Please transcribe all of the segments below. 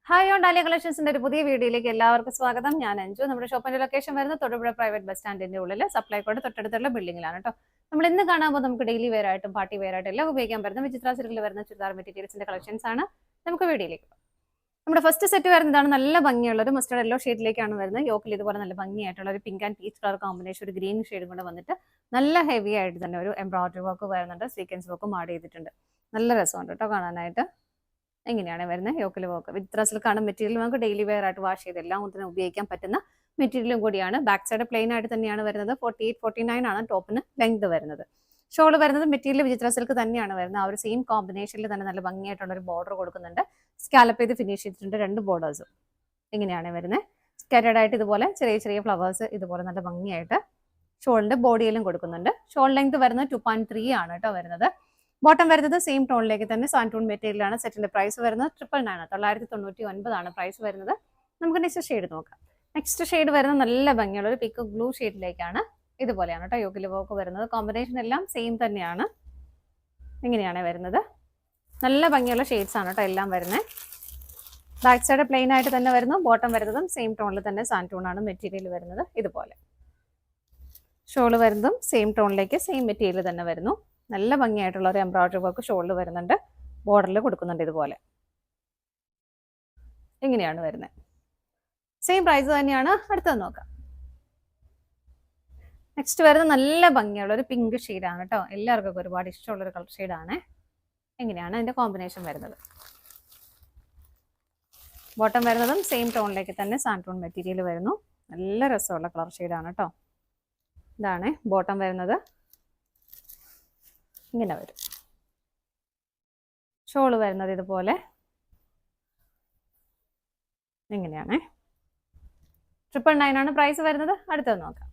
Hi on dahlia കളക്ഷൻസിന്റെ ഒരു പുതിയ വീഡിയോയിലേക്ക് എല്ലാവർക്കും സ്വാഗതം. ഞാൻ അഞ്ജു. നമ്മുടെ ഷോപ്പിന്റെ ലൊക്കേഷൻ വരുന്നത് തൊടുപുഴ പ്രൈവറ്റ് ബസ് സ്റ്റാൻഡിന്റെ ഉള്ളിൽ സപ്ലൈകോട് തൊട്ടടുത്തുള്ള ബിൽഡിംഗിലാണ് കേട്ടോ. നമ്മൾ ഇന്ന് കാണാൻ നമുക്ക് ഡെയിലി വെയർ ആയിട്ടും പാർട്ടി വെയർ ആയിട്ടും എല്ലാം ഉപയോഗിക്കാൻ പറ്റുന്ന വിചിത്ര സിൽക്കിൽ വരുന്ന ചുരിദാർ മെറ്റീരിയൽസിന്റെ കളക്ഷൻസ് ആണ്. നമുക്ക് വീഡിയോയിലേക്ക് പോകാം. നമ്മുടെ ഫസ്റ്റ് സെറ്റ് വരുന്നതാണ് നല്ല ഭംഗിയുള്ള ഒരു മസ്റ്റർഡ് യെല്ലോ ഷെയ്ഡിലേക്കാണ് വരുന്നത്. യോക്കിൽ ഇതുപോലെ നല്ല ഭംഗിയായിട്ടുള്ള ഒരു pink and peach colour combination ഒരു ഗ്രീൻ ഷെയ്ഡും കൊണ്ട് വന്നിട്ട് നല്ല ഹെവി ആയിട്ട് തന്നെ ഒരു എംബ്രോയിഡറി വർക്ക് വരുന്നുണ്ട്. സീക്വൻസ് വർക്കും ആഡ് ചെയ്തിട്ടുണ്ട്. നല്ല രസമുണ്ട് കേട്ടോ കാണാനായിട്ട്. എങ്ങനെയാണ് വരുന്നത് യോക്കിൽ വർക്ക് വിത്ത് സിൽക്കാണ് മെറ്റീരിയൽ. നമുക്ക് ഡെയിലി വെയർ ആയിട്ട് വാഷ് ചെയ്ത് എല്ലാം ഒന്നിനും ഉപയോഗിക്കാൻ പറ്റുന്ന മെറ്റീരിയലും കൂടിയാണ്. ബാക്ക് സൈഡ് പ്ലെയിൻ ആയിട്ട് തന്നെയാണ് വരുന്നത്. 48-49 ആണ് ടോപ്പിന് ലെങ്ത് വരുന്നത്. ഷോൾ വരുന്നത് മെറ്റീരിയൽ വിചിത്ര സിൽക്ക് തന്നെയാണ് വരുന്നത്. ആ ഒരു സെയിം കോമ്പിനേഷനിൽ തന്നെ നല്ല ഭംഗിയായിട്ടുള്ള ഒരു ബോർഡർ കൊടുക്കുന്നുണ്ട്. സ്കാലപ്പ് ചെയ്ത് ഫിനിഷ് ചെയ്തിട്ടുണ്ട് രണ്ട് ബോർഡേഴ്സും. ഇങ്ങനെയാണ് വരുന്നത്. സ്കാറ്റേഡ് ആയിട്ട് ഇതുപോലെ ചെറിയ ചെറിയ ഫ്ലവേഴ്സ് ഇതുപോലെ നല്ല ഭംഗിയായിട്ട് ഷോളിന്റെ ബോഡിയിലും കൊടുക്കുന്നുണ്ട്. ഷോൾ ലെങ്ത് വരുന്നത് 2.3 ആണ് കേട്ടോ വരുന്നത്. ബോട്ടം വരുന്നത് സെയിം ടോണിലേക്ക് തന്നെ സാൻറ്റൂൺ മെറ്റീരിയലാണ്. സെറ്റിന്റെ പ്രൈസ് വരുന്നത് 999 ആണ് പ്രൈസ് വരുന്നത്. നമുക്ക് നെക്സ്റ്റ് ഷെയ്ഡ് നോക്കാം. നെക്സ്റ്റ് ഷെയ്ഡ് വരുന്നത് നല്ല ഭംഗിയുള്ള ഒരു പിക്ക് ബ്ലൂ ഷെയ്ഡിലേക്കാണ്. ഇതുപോലെയാണ് കേട്ടോ യോക്കിൽ വർക്ക് വരുന്നത്. കോമ്പിനേഷൻ എല്ലാം സെയിം തന്നെയാണ്. ഇങ്ങനെയാണ് വരുന്നത്. നല്ല ഭംഗിയുള്ള ഷെയ്ഡ്സ് ആണ് കേട്ടോ എല്ലാം വരുന്നത്. ബാക്ക് സൈഡ് പ്ലെയിൻ ആയിട്ട് തന്നെ വരുന്നു. ബോട്ടം വരുന്നതും സെയിം ടോണിൽ തന്നെ സാൻറ്റൂൺ ആണ് മെറ്റീരിയൽ വരുന്നത്. ഇതുപോലെ ഷോള് വരുന്നതും സെയിം ടോണിലേക്ക് സെയിം മെറ്റീരിയൽ തന്നെ വരുന്നു. നല്ല ഭംഗിയായിട്ടുള്ള ഒരു എംബ്രോയിഡറി വർക്ക് ഷോളിൽ വരുന്നുണ്ട്. ബോർഡറിൽ കൊടുക്കുന്നുണ്ട് ഇതുപോലെ. ഇങ്ങനെയാണ് വരുന്നത്. സെയിം പ്രൈസ് തന്നെയാണ്. അടുത്തത് നോക്കാം. നെക്സ്റ്റ് വരുന്നത് നല്ല ഭംഗിയുള്ള ഒരു പിങ്ക് ഷെയ്ഡാണ് കേട്ടോ. എല്ലാവർക്കും ഒരുപാട് ഇഷ്ടമുള്ള ഒരു കളർ ഷെയ്ഡാണ്. എങ്ങനെയാണ് അതിന്റെ കോമ്പിനേഷൻ വരുന്നത്. ബോട്ടം വരുന്നതും സെയിം ടോണിലേക്ക് തന്നെ സാൻറ്റൂൺ മെറ്റീരിയൽ വരുന്നു. നല്ല രസമുള്ള കളർ ഷെയ്ഡാണ് കേട്ടോ. ഇതാണ് ബോട്ടം വരുന്നത്. ഇങ്ങനെ വരും. ഷോള് വരുന്നത് ഇതുപോലെ. ഇങ്ങനെയാണ്. 999 ആണ് പ്രൈസ് വരുന്നത്. അടുത്തത് നോക്കാം.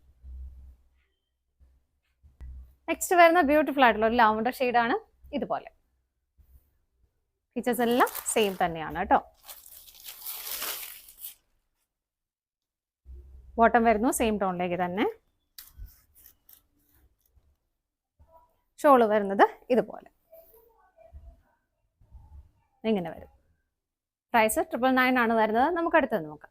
നെക്സ്റ്റ് വരുന്ന ബ്യൂട്ടിഫുൾ ആയിട്ടുള്ള ഒരു ലാവണ്ടർ ഷെയ്ഡാണ്. ഇതുപോലെ ഫീച്ചേഴ്സ് എല്ലാം സെയിം തന്നെയാണ് കേട്ടോ. ബോട്ടം വരുന്നു സെയിം ടോണിലേക്ക് തന്നെ. ഷോള് വരുന്നത് ഇതുപോലെ. ഇങ്ങനെ വരും. പ്രൈസ് 999 ആണ് വരുന്നത്. നമുക്ക് അടുത്തത് നോക്കാം.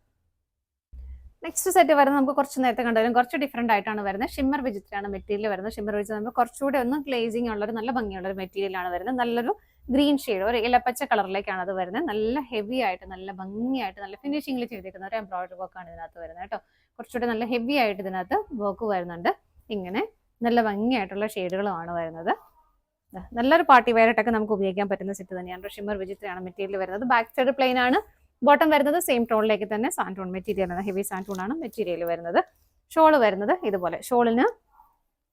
നെക്സ്റ്റ് സെറ്റ് വരുന്നത് നമുക്ക് കുറച്ച് നേരത്തെ കണ്ടാലും കുറച്ച് ഡിഫറെന്റ് ആയിട്ടാണ് വരുന്നത്. ഷിമ്മർ വിചിത്രയാണ് മെറ്റീരിയൽ വരുന്നത്. ഷിമ്മർ വിചിത്ര നമുക്ക് കുറച്ചുകൂടെ ഒന്ന് ഗ്ലേസിംഗ് ഉള്ള ഒരു നല്ല ഭംഗിയുള്ള ഒരു മെറ്റീരിയൽ ആണ് വരുന്നത്. നല്ലൊരു ഗ്രീൻ ഷെയ്ഡ് ഒരു ഇലപ്പച്ച കളറിലേക്കാണ് അത് വരുന്നത്. നല്ല ഹെവി ആയിട്ട് നല്ല ഭംഗിയായിട്ട് നല്ല ഫിനിഷിംഗിൽ ചെയ്തിരിക്കുന്ന ഒരു എംബ്രോയിഡറി വർക്കാണ് ഇതിനകത്ത് വരുന്നത് കേട്ടോ. കുറച്ചുകൂടെ നല്ല ഹെവി ആയിട്ട് ഇതിനകത്ത് വർക്ക് വരുന്നുണ്ട്. ഇങ്ങനെ നല്ല ഭംഗിയായിട്ടുള്ള ഷെയ്ഡുകളുമാണ് വരുന്നത്. നല്ലൊരു പാർട്ടി വെയർ ആയിട്ടൊക്കെ നമുക്ക് ഉപയോഗിക്കാൻ പറ്റുന്ന സെറ്റ് തന്നെയാണ്. ഷിമ്മർ വിചിത്രയാണ് മെറ്റീരിയൽ വരുന്നത്. ബാക്ക് സൈഡ് പ്ലെയിൻ ആണ്. ബോട്ടം വരുന്നത് സെയിം ടോണിലേക്ക് തന്നെ സാൻറ്റൂൺ മെറ്റീരിയൽ ആണ്. ഹെവി സാൻറ്റൂൺ ആണ് മെറ്റീരിയൽ വരുന്നത്. ഷോള് വരുന്നത് ഇതുപോലെ. ഷോളിന്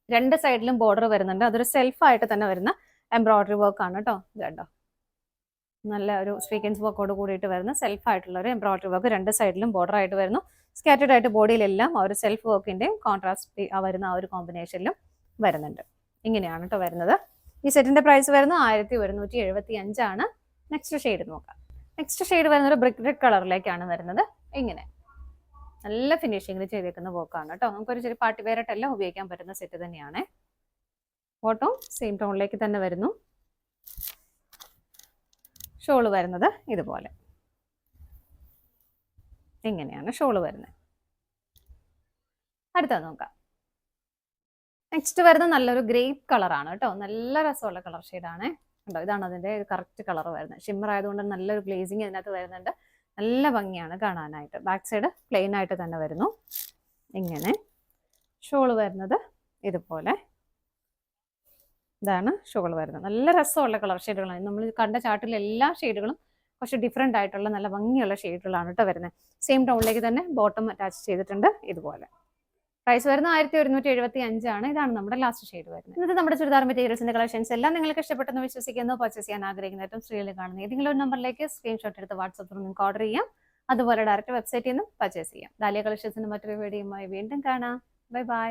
രണ്ട് സൈഡിലും ബോർഡർ വരുന്നുണ്ട്. അതൊരു സെൽഫായിട്ട് തന്നെ വരുന്ന എംബ്രോയിഡറി വർക്ക് ആണ് കേട്ടോ. ഇത് കണ്ടോ, നല്ല ഒരു സ്വീക്വൻസ് വർക്കോട് കൂടിയിട്ട് വരുന്ന സെൽഫായിട്ടുള്ള ഒരു എംബ്രോയിഡറി വർക്ക്. രണ്ട് സൈഡിലും ബോർഡർ ആയിട്ട് വരുന്നു. സ്കാറ്റേഡ് ആയിട്ട് ബോഡിയിലെല്ലാം ആ ഒരു സെൽഫ് വർക്കിന്റെയും കോൺട്രാസ്റ്റ് വരുന്ന ആ ഒരു കോമ്പിനേഷനിലും വരുന്നുണ്ട്. ഇങ്ങനെയാണ് കേട്ടോ വരുന്നത്. ഈ സെറ്റിന്റെ പ്രൈസ് വരുന്നത് 1175 ആണ്. നെക്സ്റ്റ് ഷെയ്ഡ് നോക്കാം. നെക്സ്റ്റ് ഷെയ്ഡ് വരുന്നത് ഒരു ബ്രിക്ക് റെഡ് കളറിലേക്കാണ് വരുന്നത്. ഇങ്ങനെ നല്ല ഫിനിഷിംഗിൽ ചെയ്തേക്കുന്ന വർക്കാണ് കേട്ടോ. നമുക്കൊരു ചെറിയ പാർട്ടി വെയർ ആയിട്ടെല്ലാം ഉപയോഗിക്കാൻ പറ്റുന്ന സെറ്റ് തന്നെയാണ്. ബോട്ടം സെയിം ടോണിലേക്ക് തന്നെ വരുന്നു. ഷോള് വരുന്നത് ഇതുപോലെ. ഇങ്ങനെയാണ് ഷോള് വരുന്നത്. അടുത്തത് നോക്കാം. നെക്സ്റ്റ് വരുന്നത് നല്ലൊരു ഗ്രേപ്പ് കളറാണ് കേട്ടോ. നല്ല രസമുള്ള കളർ ഷെയ്ഡാണ് കേട്ടോ. ഇതാണ് അതിന്റെ കറക്റ്റ് കളർ വരുന്നത്. ഷിമ്മർ ആയതുകൊണ്ട് നല്ലൊരു ഗ്ലേസിങ് ഇതിനകത്ത് വരുന്നുണ്ട്. നല്ല ഭംഗിയാണ് കാണാനായിട്ട്. ബാക്ക് സൈഡ് പ്ലെയിൻ ആയിട്ട് തന്നെ വരുന്നു. ഇങ്ങനെ ഷോള് വരുന്നത് ഇതുപോലെ. ഇതാണ് ഷോള് വരുന്നത്. നല്ല രസമുള്ള കളർ ഷെയ്ഡുകളാണ്. നമ്മൾ കണ്ട ചാർട്ടിലെ എല്ലാ ഷെയ്ഡുകളും കുറച്ച് ഡിഫറെന്റ് ആയിട്ടുള്ള നല്ല ഭംഗിയുള്ള ഷെയ്ഡുകളാണ് കേട്ടോ വരുന്നത്. സെയിം ടോണിലേക്ക് തന്നെ ബോട്ടം അറ്റാച്ച് ചെയ്തിട്ടുണ്ട് ഇതുപോലെ. പ്രൈസ് വരുന്നത് 1175 ആണ്. ഇതാണ് നമ്മുടെ ലാസ്റ്റ് ഷെയ്ഡ് വരുന്നത്. ഇത് നമ്മുടെ ചുരിദാർ മെറ്റീരിയൽസിന്റെ കളക്ഷൻസ് എല്ലാം നിങ്ങൾക്ക് ഇഷ്ടപ്പെട്ടെന്ന് വിശ്വസിക്കുന്നു. പർച്ചേസ് ചെയ്യാൻ ആഗ്രഹിക്കുന്ന ഏറ്റവും സ്ക്രീനിൽ കാണുന്ന ഏതെങ്കിലും ഒരു നമ്പറിലേക്ക് സ്ക്രീൻഷോട്ട് എടുത്ത് വാട്സാപ്പിൽ നിങ്ങൾക്ക് ഓർഡർ ചെയ്യാം. അതുപോലെ ഡയറക്റ്റ് വെബ്സൈറ്റിൽ നിന്നും പർച്ചേസ് ചെയ്യാം. ഡാലിയ കളക്ഷൻസിന്റെ മറ്റൊരു വീഡിയോയുമായി വീണ്ടും കാണാം. Bye bye.